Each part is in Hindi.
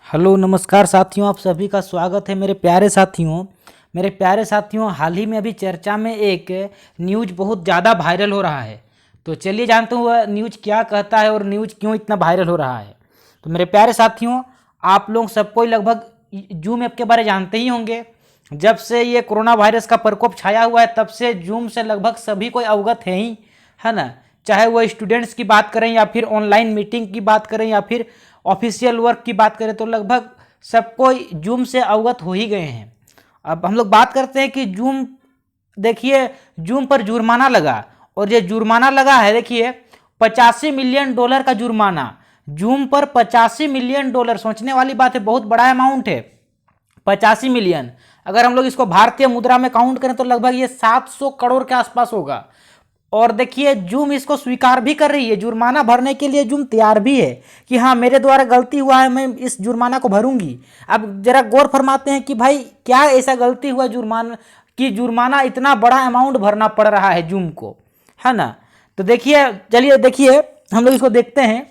हेलो नमस्कार साथियों, आप सभी का स्वागत है मेरे प्यारे साथियों। हाल ही में अभी चर्चा में एक न्यूज बहुत ज़्यादा वायरल हो रहा है। तो चलिए जानते हैं वह न्यूज क्या कहता है और न्यूज क्यों इतना वायरल हो रहा है। तो मेरे प्यारे साथियों, आप लोग सबको लगभग जूम ऐप के बारे में जानते ही होंगे। जब से ये कोरोना वायरस का प्रकोप छाया हुआ है तब से जूम से लगभग सभी कोई अवगत है ही, है ना। चाहे वो स्टूडेंट्स की बात करें या फिर ऑनलाइन मीटिंग की बात करें या फिर ऑफिशियल वर्क की बात करें, तो लगभग सबको जूम से अवगत हो ही गए हैं। अब हम लोग बात करते हैं कि जूम, देखिए जूम पर जुर्माना लगा, और ये जुर्माना लगा है, देखिए $85 मिलियन का जुर्माना। जूम पर $85 मिलियन, सोचने वाली बात है, बहुत बड़ा अमाउंट है 85 मिलियन। अगर हम लोग इसको भारतीय मुद्रा में काउंट करें तो लगभग ये 700 करोड़ के आसपास होगा। और देखिए जूम इसको स्वीकार भी कर रही है, जुर्माना भरने के लिए जूम तैयार भी है कि हाँ मेरे द्वारा गलती हुआ है, मैं इस जुर्माना को भरूंगी। अब जरा गौर फरमाते हैं कि भाई क्या ऐसा गलती हुआ जुर्माना कि जुर्माना इतना बड़ा अमाउंट भरना पड़ रहा है जूम को, है ना। तो देखिए, चलिए देखिए हम लोग इसको देखते हैं।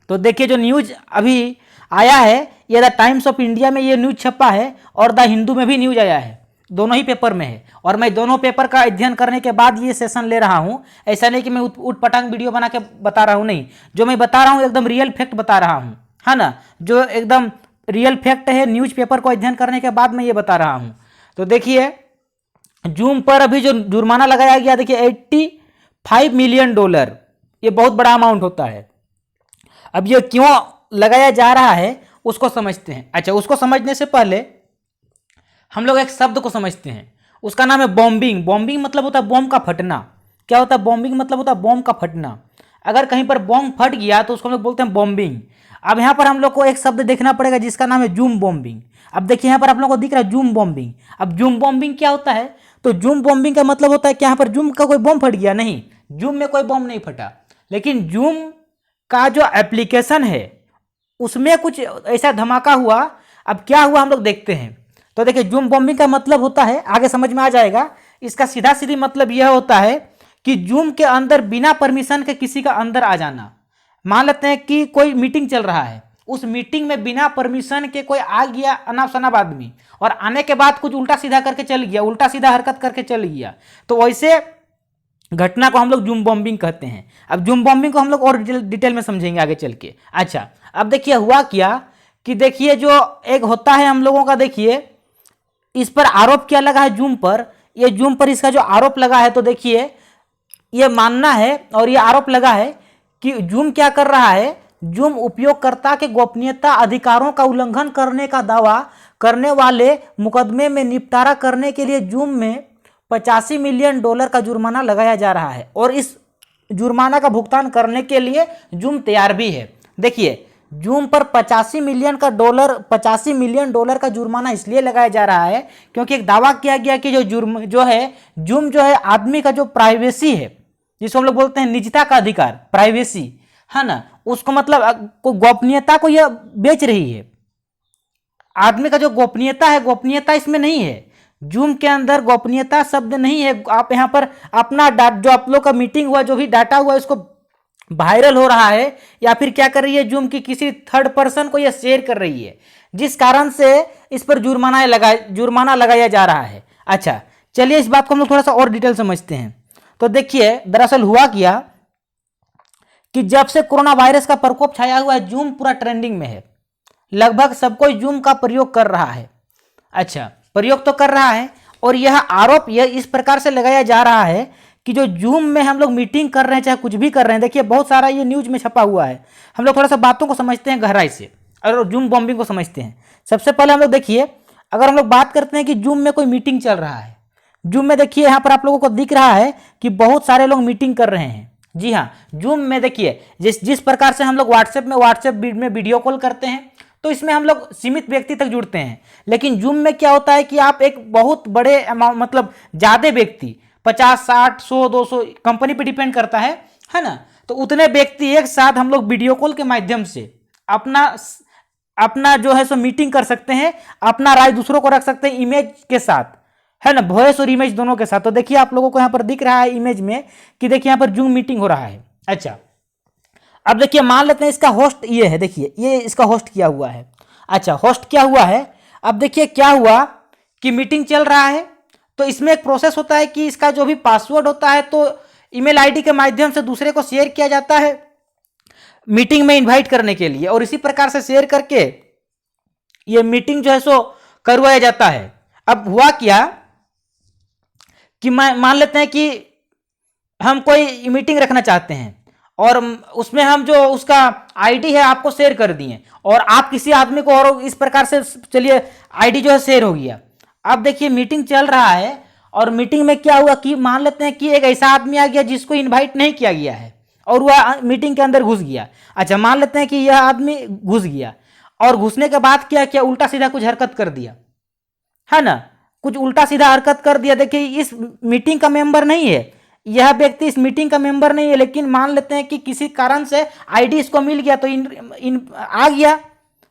तो देखिए जो न्यूज अभी आया है, ये द टाइम्स ऑफ इंडिया में ये न्यूज छपा है और द हिंदू में भी न्यूज आया है, दोनों ही पेपर में है। और मैं दोनों पेपर का अध्ययन करने के बाद ये सेशन ले रहा हूँ। ऐसा नहीं कि मैं उठ पटांग वीडियो बना के बता रहा हूँ, नहीं। जो मैं बता रहा हूँ एकदम रियल फैक्ट बता रहा हूँ, है ना। जो एकदम रियल फैक्ट है, न्यूज पेपर को अध्ययन करने के बाद मैं ये बता रहा हूँ। तो देखिए जूम पर अभी जो जुर्माना लगाया गया, देखिए $85 मिलियन, ये बहुत बड़ा अमाउंट होता है। अब ये क्यों लगाया जा रहा है उसको समझते हैं। अच्छा, उसको समझने से पहले हम लोग एक शब्द को समझते हैं, उसका नाम है बॉम्बिंग। बॉम्बिंग मतलब होता है बॉम्ब का फटना। क्या होता है बॉम्बिंग? मतलब होता है बॉम्ब का फटना। अगर कहीं पर बॉम्ब फट गया तो उसको हम लोग बोलते हैं बॉम्बिंग। अब यहाँ पर हम लोग को एक शब्द देखना पड़ेगा जिसका नाम है जूम बॉम्बिंग। अब देखिए यहाँ पर आप लोगों को दिख रहा है जूम बॉम्बिंग। अब जूम बॉम्बिंग क्या होता है? तो जूम बॉम्बिंग का मतलब होता है कि यहाँ पर जूम का कोई बॉम्ब फट गया, नहीं, जूम में कोई बॉम्ब नहीं फटा, लेकिन जूम का जो एप्लीकेशन है उसमें कुछ ऐसा धमाका हुआ। अब क्या हुआ हम लोग देखते हैं। तो देखिए जूम बॉम्बिंग का मतलब होता है, आगे समझ में आ जाएगा, इसका सीधा सीधी मतलब यह होता है कि जूम के अंदर बिना परमिशन के किसी का अंदर आ जाना। मान लेते हैं कि कोई मीटिंग चल रहा है, उस मीटिंग में बिना परमिशन के कोई आ गया अनाप शनाप आदमी, और आने के बाद कुछ उल्टा सीधा करके चल गया, उल्टा सीधा हरकत करके चल गया, तो वैसे घटना को हम लोग जूम बॉम्बिंग कहते हैं। अब जूम बॉम्बिंग को हम लोग और डिटेल में समझेंगे आगे चल के। अच्छा, अब देखिए हुआ क्या कि देखिए जो एक होता है हम लोगों का, देखिए इस पर आरोप क्या लगा है जूम पर, ये जूम पर इसका जो आरोप लगा है, तो देखिए ये मानना है और ये आरोप लगा है कि जूम क्या कर रहा है, जूम उपयोगकर्ता के गोपनीयता अधिकारों का उल्लंघन करने का दावा करने वाले मुकदमे में निपटारा करने के लिए जूम में $85 मिलियन का जुर्माना लगाया जा रहा है, और इस जुर्माना का भुगतान करने के लिए जूम तैयार भी है। देखिए जूम पर $85 मिलियन का जुर्माना इसलिए लगाया जा रहा है क्योंकि एक दावा किया गया कि जूम जो है आदमी का जो प्राइवेसी है, जिसको हम लोग बोलते हैं निजता का अधिकार, प्राइवेसी, है ना, उसको मतलब गोपनीयता को यह बेच रही है। आदमी का जो गोपनीयता है, गोपनीयता इसमें नहीं है, जूम के अंदर गोपनीयता शब्द नहीं है। आप यहाँ पर अपना जो आप लोग का मीटिंग हुआ, जो भी डाटा हुआ, इसको वायरल हो रहा है, या फिर क्या कर रही है जूम की किसी थर्ड पर्सन को यह शेयर कर रही है, जिस कारण से इस पर जुर्माना लगाया जा रहा है। अच्छा, चलिए इस बात को हम लोग थोड़ा सा और डिटेल समझते हैं। तो देखिए दरअसल हुआ क्या कि जब से कोरोना वायरस का प्रकोप छाया हुआ है, जूम पूरा ट्रेंडिंग में है, लगभग सब कोई जूम का प्रयोग कर रहा है। अच्छा, प्रयोग तो कर रहा है, और यह आरोप यह इस प्रकार से लगाया जा रहा है कि जो जूम में हम लोग मीटिंग कर रहे हैं, चाहे कुछ भी कर रहे हैं, देखिए बहुत सारा ये न्यूज में छपा हुआ है। हम लोग थोड़ा सा बातों को समझते हैं गहराई से और जूम बॉम्बिंग को समझते हैं। सबसे पहले हम लोग देखिए, अगर हम लोग बात करते हैं कि जूम में कोई मीटिंग चल रहा है, जूम में देखिए यहाँ पर आप लोगों को दिख रहा है कि बहुत सारे लोग मीटिंग कर रहे हैं। जी हाँ, जूम में देखिए जिस प्रकार से हम लोग व्हाट्सएप में वीडियो कॉल करते हैं, तो इसमें हम लोग सीमित व्यक्ति तक जुड़ते हैं। लेकिन जूम में क्या होता है कि आप एक बहुत बड़े अमाउंट, मतलब ज्यादा व्यक्ति, 50, 60, 100, 200, कंपनी पे डिपेंड करता है ना, तो उतने व्यक्ति एक साथ हम लोग वीडियो कॉल के माध्यम से अपना जो है सो मीटिंग कर सकते हैं, अपना राय दूसरों को रख सकते हैं इमेज के साथ, है ना, वॉइस और इमेज दोनों के साथ। तो देखिए आप लोगों को यहाँ पर दिख रहा है इमेज में कि देखिए यहाँ पर जूम मीटिंग हो रहा है। अच्छा, अब देखिए मान लेते हैं इसका होस्ट ये है, देखिए ये इसका होस्ट किया हुआ है। अच्छा, होस्ट क्या हुआ है, अब देखिए क्या हुआ कि मीटिंग चल रहा है, तो इसमें एक प्रोसेस होता है कि इसका जो भी पासवर्ड होता है तो ईमेल आईडी के माध्यम से दूसरे को शेयर किया जाता है मीटिंग में इनवाइट करने के लिए, और इसी प्रकार से शेयर करके ये मीटिंग जो है सो करवाया जाता है। अब हुआ क्या कि मान लेते हैं कि हम कोई मीटिंग रखना चाहते हैं और उसमें हम जो उसका आईडी है आपको शेयर कर दिए, और आप किसी आदमी को, और इस प्रकार से चलिए आईडी जो है शेयर हो गया। अब देखिए मीटिंग चल रहा है और मीटिंग में क्या हुआ कि मान लेते हैं कि एक ऐसा आदमी आ गया जिसको इनवाइट नहीं किया गया है और वह मीटिंग के अंदर घुस गया। अच्छा, मान लेते हैं कि यह आदमी घुस गया और घुसने के बाद क्या किया, उल्टा सीधा कुछ हरकत कर दिया, है ना, कुछ उल्टा सीधा हरकत कर दिया। देखिए इस मीटिंग का मेंबर नहीं है, यह व्यक्ति इस मीटिंग का मेंबर नहीं है, लेकिन मान लेते हैं कि किसी कारण से आईडी इसको मिल गया तो इन आ गया,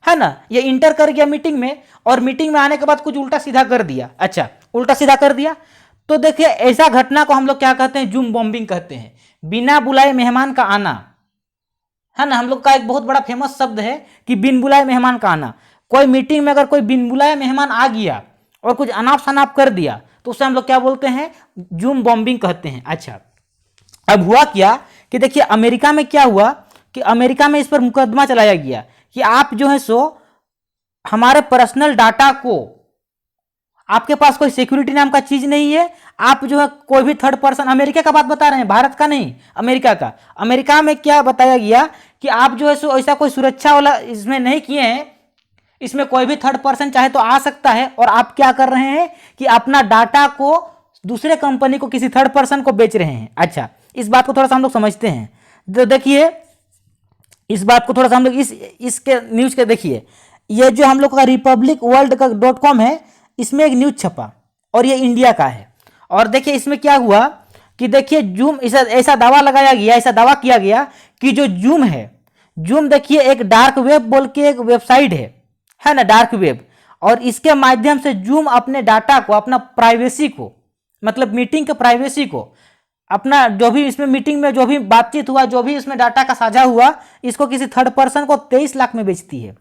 है ना, ये इंटर कर गया मीटिंग में, और मीटिंग में आने के बाद कुछ उल्टा सीधा कर दिया। अच्छा, उल्टा सीधा कर दिया तो देखिए ऐसा घटना को हम लोग क्या कहते हैं, जूम बॉम्बिंग कहते हैं, बिना बुलाए मेहमान का आना, है ना। हम लोग का एक बहुत बड़ा फेमस शब्द है कि बिन बुलाए मेहमान का आना। कोई मीटिंग में अगर कोई बिन बुलाए मेहमान आ गया और कुछ अनाप शनाप कर दिया तो उससे हम लोग क्या बोलते हैं, जूम बॉम्बिंग कहते हैं। अच्छा, अब हुआ क्या कि देखिए अमेरिका में क्या हुआ कि अमेरिका में इस पर मुकदमा चलाया गया कि आप जो है सो हमारे पर्सनल डाटा को, आपके पास कोई सिक्योरिटी नाम का चीज नहीं है, आप जो है कोई भी थर्ड पर्सन, अमेरिका का बात बता रहे हैं, भारत का नहीं, अमेरिका का। अमेरिका में क्या बताया गया कि आप जो है सो ऐसा कोई सुरक्षा वाला इसमें नहीं किए हैं, इसमें कोई भी थर्ड पर्सन चाहे तो आ सकता है, और आप क्या कर रहे हैं कि अपना डाटा को दूसरे कंपनी को, किसी थर्ड पर्सन को बेच रहे हैं। अच्छा, इस बात को थोड़ा सा हम लोग समझते हैं, तो देखिए इस बात को थोड़ा सा हम लोग इसके न्यूज के देखिए, ये जो हम लोग का रिपब्लिक वर्ल्ड का .com है, इसमें एक न्यूज छपा और ये इंडिया का है। और देखिए इसमें क्या हुआ कि देखिए जूम, ऐसा दावा लगाया गया, ऐसा दावा किया गया कि जो जूम है, जूम देखिए एक डार्क वेब बोल के एक वेबसाइट है ना, डार्क वेब, और इसके माध्यम से जूम अपने डाटा को, अपना प्राइवेसी को, मतलब मीटिंग के प्राइवेसी को, अपना जो भी इसमें मीटिंग में जो भी बातचीत हुआ, जो भी इसमें डाटा का साझा हुआ, इसको किसी थर्ड पर्सन को 23 लाख में बेचती है।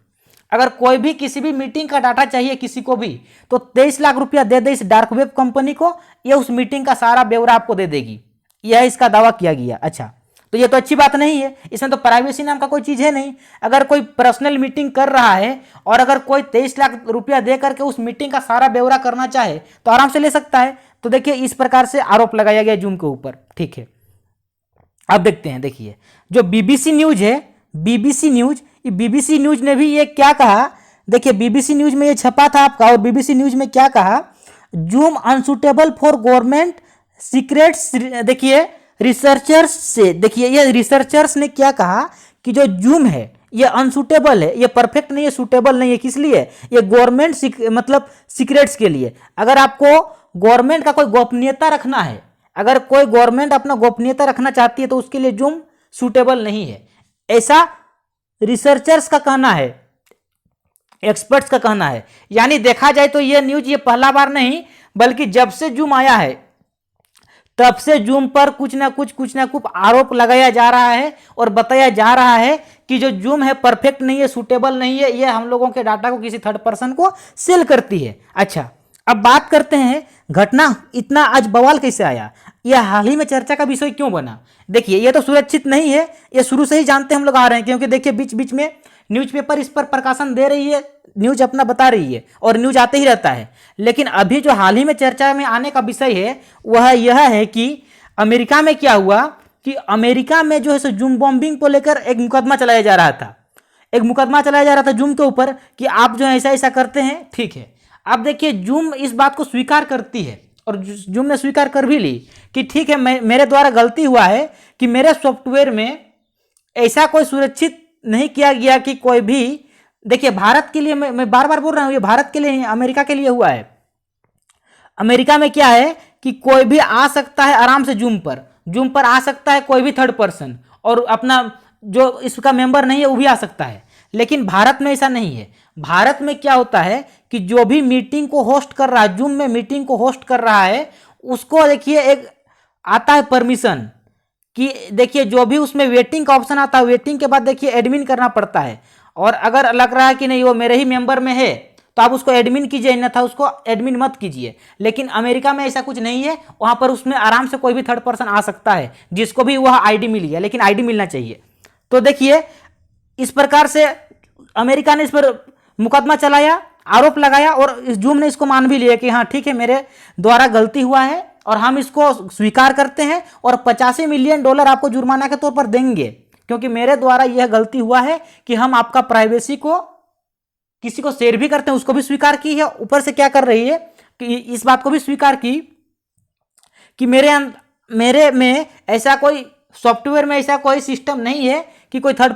अगर कोई भी किसी भी मीटिंग का डाटा चाहिए किसी को भी, तो 23 लाख रुपया दे दे इस डार्क वेब कंपनी को, ये उस मीटिंग का सारा ब्यौरा आपको दे देगी, यह इसका दावा किया गया। अच्छा, तो ये तो अच्छी बात नहीं है, इसमें तो प्राइवेसी नाम का कोई चीज है नहीं। अगर कोई पर्सनल मीटिंग कर रहा है और अगर कोई 23 लाख रुपया दे करके उस मीटिंग का सारा ब्यौरा करना चाहे तो आराम से ले सकता है। तो देखिए इस प्रकार से आरोप लगाया गया जूम के ऊपर, ठीक है। अब देखते हैं, देखिए जो बीबीसी न्यूज है, बीबीसी न्यूज ने भी ये क्या कहा, देखिए बीबीसी न्यूज में ये छपा था आपका, और बीबीसी न्यूज में क्या कहा, zoom unsuitable for government secrets. देखिए रिसर्चर्स से, देखिए ये रिसर्चर्स ने क्या कहा कि जो जूम है ये अनसुटेबल है, ये परफेक्ट नहीं है, सुटेबल नहीं है। किस लिए? ये गवर्नमेंट मतलब सीक्रेट्स के लिए। अगर आपको गवर्नमेंट का कोई गोपनीयता रखना है, अगर कोई गवर्नमेंट अपना गोपनीयता रखना चाहती है तो उसके लिए जूम सूटेबल नहीं है, ऐसा रिसर्चर्स का कहना है, एक्सपर्ट्स का कहना है। यानी देखा जाए तो यह न्यूज ये पहला बार नहीं, बल्कि जब से जूम आया है तब से जूम पर कुछ ना कुछ आरोप लगाया जा रहा है और बताया जा रहा है कि जो जूम है परफेक्ट नहीं है, सूटेबल नहीं है, ये हम लोगों के डाटा को किसी थर्ड पर्सन को सेल करती है। अच्छा, अब बात करते हैं घटना इतना आज बवाल कैसे आया, यह हाल ही में चर्चा का विषय क्यों बना। देखिए ये तो सुरक्षित नहीं है, ये शुरू से ही जानते हम लोग आ रहे हैं, क्योंकि देखिए बीच बीच में न्यूज़पेपर इस पर प्रकाशन दे रही है, न्यूज अपना बता रही है और न्यूज आते ही रहता है। लेकिन अभी जो हाल ही में चर्चा में आने का विषय है वह यह है कि अमेरिका में क्या हुआ कि अमेरिका में जो है सो जूम बॉम्बिंग को लेकर एक मुकदमा चलाया जा रहा था, एक मुकदमा चलाया जा रहा था जूम के ऊपर कि आप जो है ऐसा ऐसा करते हैं, ठीक है। अब देखिए जूम इस बात को स्वीकार करती है और जूम ने स्वीकार कर भी ली कि ठीक है, मेरे द्वारा गलती हुआ है कि मेरे सॉफ्टवेयर में ऐसा कोई सुरक्षित नहीं किया गया कि कोई भी, देखिए भारत के लिए, मैं बार बार बोल रहा हूं ये भारत के लिए नहीं, अमेरिका के लिए हुआ है। अमेरिका में क्या है कि कोई भी आ सकता है आराम से जूम पर आ सकता है कोई भी थर्ड पर्सन, और अपना जो इसका मेंबर नहीं है वो भी आ सकता है। लेकिन भारत में ऐसा नहीं है। भारत में क्या होता है कि जो भी मीटिंग को होस्ट कर रहा है, जूम में मीटिंग को होस्ट कर रहा है, उसको देखिए एक आता है परमिशन कि देखिए जो भी उसमें वेटिंग का ऑप्शन आता है, वेटिंग के बाद देखिए एडमिन करना पड़ता है, और अगर लग रहा है कि नहीं वो मेरे ही मेंबर में है तो आप उसको एडमिन कीजिए, अन्यथा उसको एडमिन मत कीजिए। लेकिन अमेरिका में ऐसा कुछ नहीं है, वहां पर उसमें आराम से कोई भी थर्ड पर्सन आ सकता है जिसको भी वह आईडी मिली है, लेकिन आईडी मिलना चाहिए। तो देखिए इस प्रकार से अमेरिका ने इस पर मुकदमा चलाया, आरोप लगाया और जूम ने इसको मान भी लिया कि हाँ ठीक है मेरे द्वारा गलती हुआ है और हम इसको स्वीकार करते हैं और $85 मिलियन आपको जुर्माना के तौर पर देंगे, क्योंकि मेरे द्वारा यह गलती हुआ है कि हम आपका प्राइवेसी को किसी को शेयर भी करते हैं, उसको भी स्वीकार की है। ऊपर से क्या कर रही है कि इस बात को भी स्वीकार की कि मेरे में ऐसा कोई सॉफ्टवेयर में ऐसा कोई सिस्टम नहीं है कि कोई थर्ड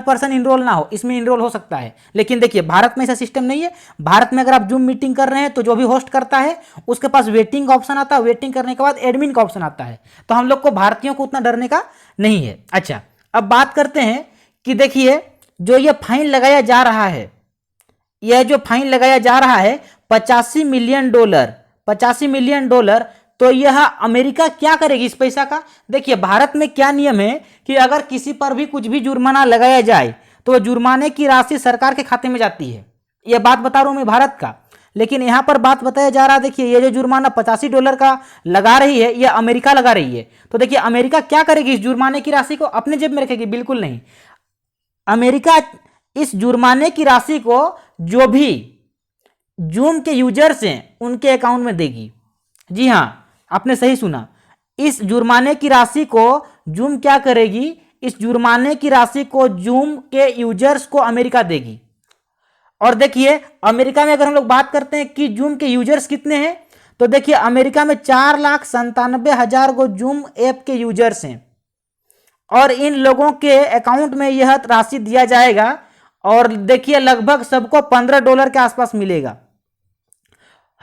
पर्सन इनरोल ना हो, इसमें इनरोल हो सकता है। लेकिन देखिए भारत में ऐसा सिस्टम नहीं है। भारत में अगर आप जूम मीटिंग कर रहे हैं तो जो भी होस्ट करता है उसके पास वेटिंग का ऑप्शन आता है, वेटिंग करने के बाद एडमिन का ऑप्शन आता है। तो हम लोग को भारतीयों को उतना डरने का नहीं है। अच्छा, अब बात करते हैं कि देखिए जो ये फाइन लगाया जा रहा है, यह जो फाइन लगाया जा रहा है $85 मिलियन, $85 मिलियन, तो यह अमेरिका क्या करेगी इस पैसा का? देखिए भारत में क्या नियम है कि अगर किसी पर भी कुछ भी जुर्माना लगाया जाए तो जुर्माने की राशि सरकार के खाते में जाती है। यह बात बता रहा हूं मैं भारत का, लेकिन यहां पर बात बताया जा रहा है, देखिए ये जो जुर्माना $85 का लगा रही है यह अमेरिका लगा रही है। तो देखिए अमेरिका क्या करेगी, इस जुर्माने की राशि को अपने जेब में रखेगी? बिल्कुल नहीं। अमेरिका इस जुर्माने की राशि को जो भी जूम के यूजर्स हैं उनके अकाउंट में देगी। जी हां, आपने सही सुना। इस जुर्माने की राशि को जूम क्या करेगी, इस जुर्माने की राशि को जूम के यूजर्स को अमेरिका देगी। और देखिए अमेरिका में अगर हम लोग बात करते हैं कि जूम के यूजर्स कितने हैं, तो देखिए अमेरिका में 4,97,000 को जूम ऐप के यूजर्स हैं और इन लोगों के अकाउंट में यह राशि दिया जाएगा। और देखिए लगभग सबको $15 के आसपास मिलेगा,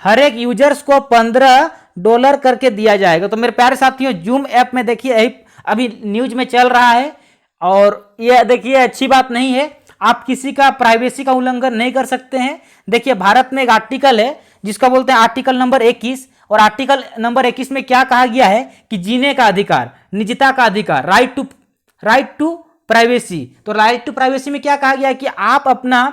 हर एक यूजर्स को $15 करके दिया जाएगा। तो मेरे प्यारे साथियों जूम ऐप में देखिए अभी न्यूज में चल रहा है और यह देखिए अच्छी बात नहीं है, आप किसी का प्राइवेसी का उल्लंघन नहीं कर सकते हैं। देखिए भारत में एक आर्टिकल है जिसका बोलते हैं आर्टिकल नंबर 21, और आर्टिकल नंबर 21 में क्या कहा गया है कि जीने का अधिकार, निजता का अधिकार, राइट टू प्राइवेसी। तो राइट टू प्राइवेसी में क्या कहा गया है कि आप अपना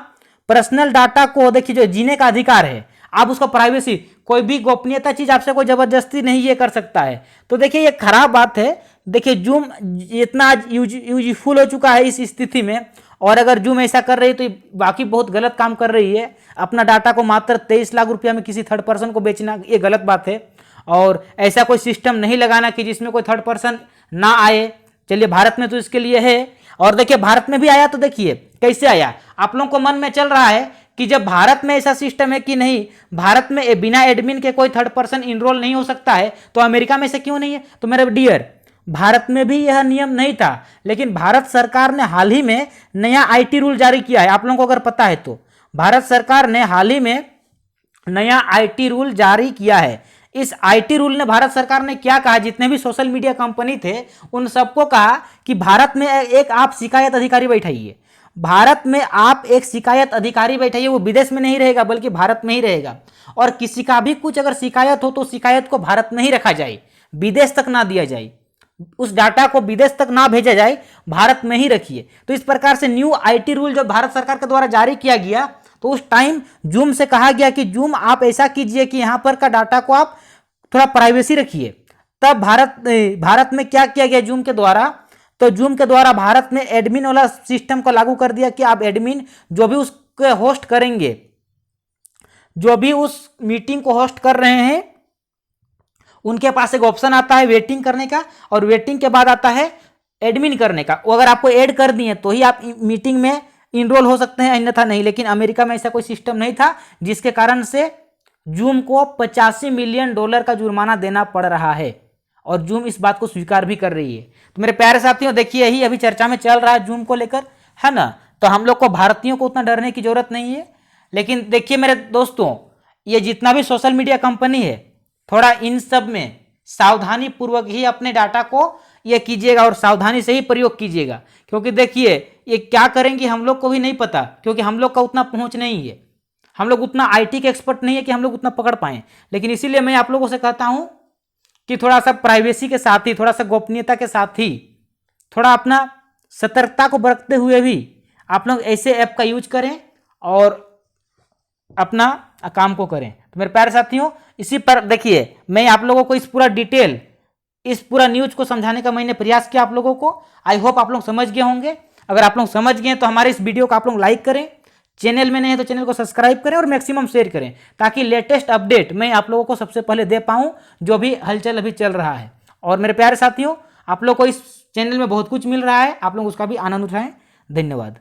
पर्सनल डाटा को, देखिए जो जीने का अधिकार है, आप उसको प्राइवेसी, कोई भी गोपनीयता चीज आपसे कोई जबरदस्ती नहीं ये कर सकता है। तो देखिए ये खराब बात है। देखिए जूम इतना यूजफुल हो चुका है इस स्थिति में, और अगर जूम ऐसा कर रही है तो बाकी बहुत गलत काम कर रही है। अपना डाटा को मात्र 23 लाख रुपया में किसी थर्ड पर्सन को बेचना, ये गलत बात है। और ऐसा कोई सिस्टम नहीं लगाना कि जिसमें कोई थर्ड पर्सन ना आए। चलिए भारत में तो इसके लिए है, और देखिए भारत में भी आया तो देखिए कैसे आया। आप लोगों को मन में चल रहा है कि जब भारत में ऐसा सिस्टम है कि नहीं, भारत में बिना एडमिन के कोई थर्ड पर्सन इनरोल नहीं हो सकता है, तो अमेरिका में से क्यों नहीं है? तो मेरे डियर, भारत में भी यह नियम नहीं था, लेकिन भारत सरकार ने हाल ही में नया आईटी रूल जारी किया है। आप लोगों को अगर पता है तो भारत सरकार ने हाल ही में नया आईटी रूल जारी किया है। इस आईटी रूल ने भारत सरकार ने क्या कहा, जितने भी सोशल मीडिया कंपनी थे उन सबको कहा कि भारत में एक आप शिकायत अधिकारी बैठाइए। भारत में आप एक शिकायत अधिकारी बैठाइए, वो विदेश में नहीं रहेगा बल्कि भारत में ही रहेगा। और किसी का भी कुछ अगर शिकायत हो तो शिकायत को भारत में ही रखा जाए, विदेश तक ना दिया जाए, उस डाटा को विदेश तक ना भेजा जाए, भारत में ही रखिए। तो इस प्रकार से न्यू आईटी रूल जब भारत सरकार के द्वारा जारी किया गया तो उस टाइम जूम से कहा गया कि जूम आप ऐसा कीजिए कि यहां पर का डाटा को आप थोड़ा प्राइवेसी रखिए। तब भारत में क्या किया गया जूम के द्वारा, तो जूम के द्वारा भारत में एडमिन वाला सिस्टम को लागू कर दिया कि आप एडमिन जो भी उसके होस्ट करेंगे, जो भी उस मीटिंग को होस्ट कर रहे हैं, उनके पास एक ऑप्शन आता है वेटिंग करने का, और वेटिंग के बाद आता है एडमिन करने का। वो अगर आपको ऐड कर दिए तो ही आप मीटिंग में इनरोल हो सकते हैं, अन्यथा नहीं। लेकिन अमेरिका में ऐसा कोई सिस्टम नहीं था, जिसके कारण से जूम को $85 मिलियन का जुर्माना देना पड़ रहा है, और जूम इस बात को स्वीकार भी कर रही है। तो मेरे प्यारे साथियों देखिए यही अभी चर्चा में चल रहा है जूम को लेकर, है ना। तो हम लोग को भारतीयों को उतना डरने की जरूरत नहीं है। लेकिन देखिए मेरे दोस्तों, ये जितना भी सोशल मीडिया कंपनी है, थोड़ा इन सब में सावधानी पूर्वक ही अपने डाटा को ये कीजिएगा और सावधानी से ही प्रयोग कीजिएगा। क्योंकि देखिए ये क्या करेंगे हम लोग को भी नहीं पता, क्योंकि हम लोग का उतना पहुंच नहीं है, हम लोग उतना आईटी के एक्सपर्ट नहीं है कि हम लोग उतना पकड़ पाएं। लेकिन इसीलिए मैं आप लोगों से कहता हूं कि थोड़ा सा प्राइवेसी के साथ ही, थोड़ा सा गोपनीयता के साथ ही, थोड़ा अपना सतर्कता को बरतते हुए भी आप लोग ऐसे ऐप का यूज करें और अपना काम को करें। तो मेरे प्यारे साथियों, इसी पर देखिए मैं आप लोगों को इस पूरा डिटेल, इस पूरा न्यूज को समझाने का मैंने प्रयास किया आप लोगों को। आई होप आप लोग समझ गए होंगे। अगर आप लोग समझ गए तो हमारे इस वीडियो को आप लोग लाइक करें, चैनल में नहीं है तो चैनल को सब्सक्राइब करें और मैक्सिमम शेयर करें, ताकि लेटेस्ट अपडेट मैं आप लोगों को सबसे पहले दे पाऊं, जो भी हलचल अभी चल रहा है। और मेरे प्यारे साथियों, आप लोग को इस चैनल में बहुत कुछ मिल रहा है, आप लोग उसका भी आनंद उठाएं। धन्यवाद।